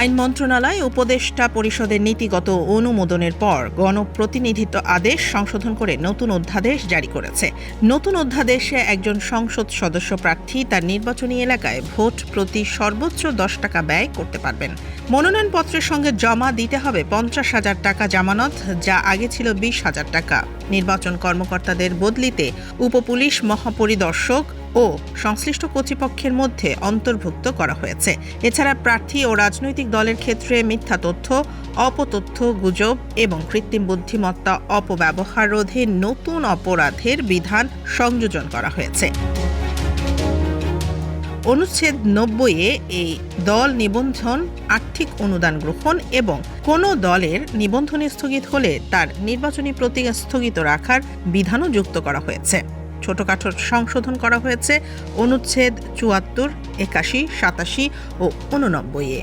আইন মন্ত্রণালয় উপদেষ্টা পরিষদের নীতিগত অনুমোদনের পর গণপ্রতিনিধিত্ব আদেশ সংশোধন করে নতুন অধ্যাদেশ জারি করেছে। নতুন অধ্যাদেশে একজন সংসদ সদস্য প্রার্থী তার নির্বাচনী এলাকায় ভোট প্রতি সর্বোচ্চ 10 টাকা ব্যয় করতে পারবেন। মনোনয়নপত্রের সঙ্গে জমা দিতে হবে 50,000 টাকা জামানত, যা আগে ছিল 20,000 টাকা। নির্বাচন কর্মকর্তাদের বদলিতে উপপুলিশ মহাপরিদর্শক ও সংশ্লিষ্ট কর্তৃপক্ষের মধ্যে অন্তর্ভুক্ত করা হয়েছে। এছাড়া প্রার্থী ও রাজনৈতিক দলের ক্ষেত্রে মিথ্যা তথ্য, অপতথ্য, গুজব এবং কৃত্রিম বুদ্ধিমত্তা অপব্যবহার রোধে নতুন অপরাধের বিধান সংযোজন করা হয়েছে। অনুচ্ছেদ 90-এ এই দল নিবন্ধন, আর্থিক অনুদান গ্রহণ এবং কোনো দলের নিবন্ধন স্থগিত হলে তার নির্বাচনী প্রতীক স্থগিত রাখার বিধানও যুক্ত করা হয়েছে। ছোটখাটো সংশোধন করা হয়েছে অনুচ্ছেদ 74, 81, 87 ও 89-এ।